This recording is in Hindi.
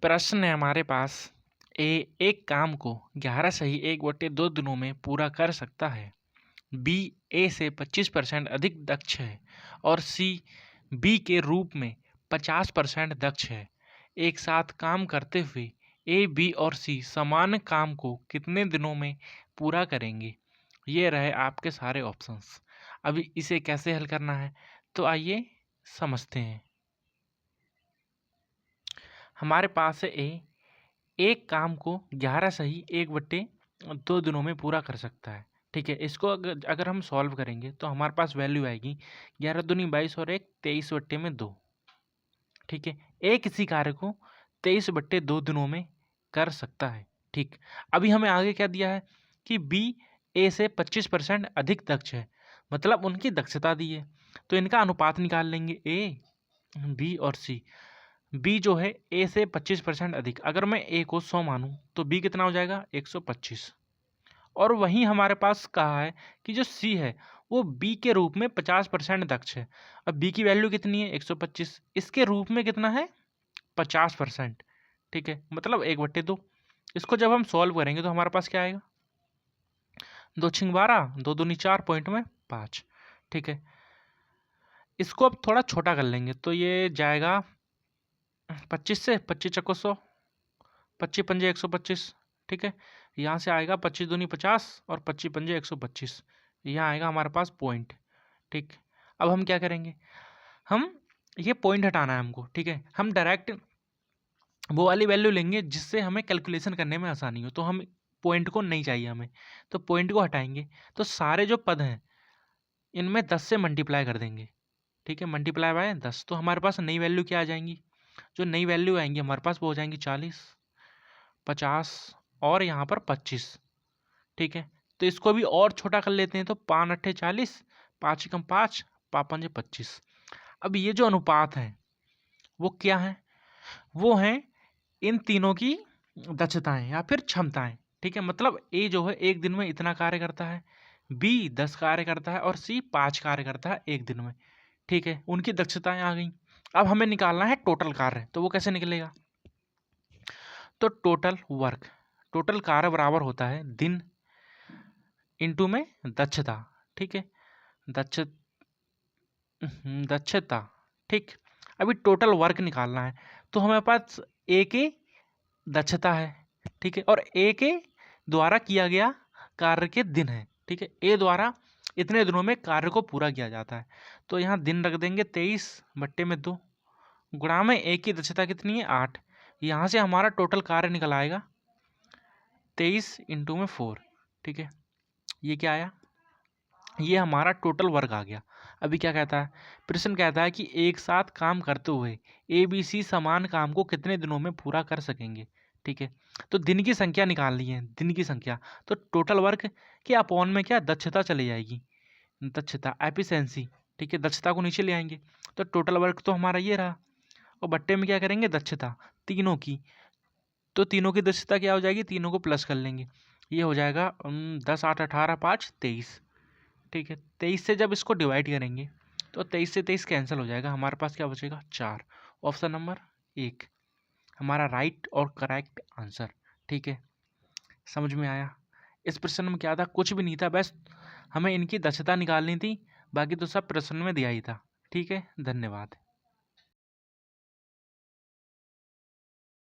प्रश्न है हमारे पास। ए एक काम को 11 सही 1/2 दिनों में पूरा कर सकता है। बी ए से 25% अधिक दक्ष है और सी बी के रूप में 50% दक्ष है। एक साथ काम करते हुए ए बी और सी समान काम को कितने दिनों में पूरा करेंगे। ये रहे आपके सारे ऑप्शंस। अभी इसे कैसे हल करना है तो आइए समझते हैं। हमारे पास है ए एक काम को 11 सही 1/2 दिनों में पूरा कर सकता है। ठीक है, इसको अगर हम सॉल्व करेंगे तो हमारे पास वैल्यू आएगी 11 दूनी 22 और 1 23/2। ठीक है, एक इसी कार्य को 23/2 दिनों में कर सकता है। ठीक, अभी हमें आगे क्या दिया है कि बी ए से 25% अधिक दक्ष है, मतलब उनकी दक्षता दी है। तो इनका अनुपात निकाल लेंगे ए बी और सी। बी जो है ए से 25% अधिक, अगर मैं ए को 100 मानूं तो बी कितना हो जाएगा 125। और वहीं हमारे पास कहा है कि जो सी है वो बी के रूप में 50% दक्ष है। अब बी की वैल्यू कितनी है 125, इसके रूप में कितना है 50%। ठीक है, मतलब 1/2। इसको जब हम सॉल्व करेंगे तो हमारे पास क्या आएगा 2 छिंग 12 2 दूनी 4 पॉइंट में 5। ठीक है, इसको अब थोड़ा छोटा कर लेंगे तो ये जाएगा 25 से 25 चक्को 100, 25 पंजे 125। ठीक है, यहाँ से आएगा 25 दूनी 50 और 25 पंजे 125। यहाँ आएगा हमारे पास पॉइंट। ठीक, अब हम क्या करेंगे, हम ये पॉइंट हटाना है हमको। ठीक है, हम डायरेक्ट वो वाली वैल्यू लेंगे जिससे हमें कैलकुलेशन करने में आसानी हो। तो हम पॉइंट को नहीं चाहिए हमें, तो पॉइंट को हटाएंगे तो सारे जो पद हैं इनमें 10 से मल्टीप्लाई कर देंगे। ठीक है, मल्टीप्लाई बाय 10 तो हमारे पास नई वैल्यू क्या आ जाएंगी, जो नई वैल्यू आएंगी हमारे पास वो हो जाएंगी 40 50 और यहाँ पर 25। ठीक है, तो इसको भी और छोटा कर लेते हैं तो 5 8 40 5 कम 5 5 25। अब ये जो अनुपात है वो क्या है, वो है इन तीनों की दक्षताएं या फिर क्षमताएं। ठीक है, मतलब ए जो है एक दिन में इतना कार्य करता है, बी 10 कार्य करता है और सी 5 कार्य करता है एक दिन में। ठीक है, उनकी दक्षताएं आ गई। अब हमें निकालना है टोटल कार्य, तो वो कैसे निकलेगा, तो टोटल कार्य बराबर होता है दिन इंटू में दक्षता। ठीक है, दक्ष दक्षता। ठीक, अभी टोटल वर्क निकालना है तो हमारे पास ए के दक्षता है। ठीक है, और ए के द्वारा किया गया कार्य के दिन है। ठीक है, ए द्वारा इतने दिनों में कार्य को पूरा किया जाता है। तो यहाँ दिन रख देंगे 23/2 गुणा में ए की दक्षता कितनी है 8। यहाँ से हमारा टोटल कार्य निकल आएगा 23 इंटू में 4। ठीक है, ये क्या आया, ये हमारा टोटल वर्क आ गया। अभी क्या कहता है, प्रश्न कहता है कि एक साथ काम करते हुए ए बी सी समान काम को कितने दिनों में पूरा कर सकेंगे। ठीक है, तो दिन की संख्या निकालनी है, दिन की संख्या। तो टोटल वर्क के अपॉन में क्या दक्षता चली जाएगी, दक्षता एफिशिएंसी। ठीक है, दक्षता को नीचे ले आएंगे तो टोटल वर्क तो हमारा ये रहा, और बट्टे में क्या करेंगे दक्षता तीनों की। तो तीनों की दक्षता क्या हो जाएगी, तीनों को प्लस कर लेंगे, ये हो जाएगा 10 8 18 5 23। ठीक है, 23 से जब इसको डिवाइड करेंगे तो 23 से 23 कैंसिल हो जाएगा, हमारे पास क्या बचेगा 4। ऑप्शन नंबर 1 हमारा राइट और करेक्ट आंसर। ठीक है, समझ में आया। इस प्रश्न में क्या था, कुछ भी नहीं था, बस हमें इनकी दक्षता निकालनी थी, बाकी तो सब प्रश्न में दिया ही था। ठीक है, धन्यवाद।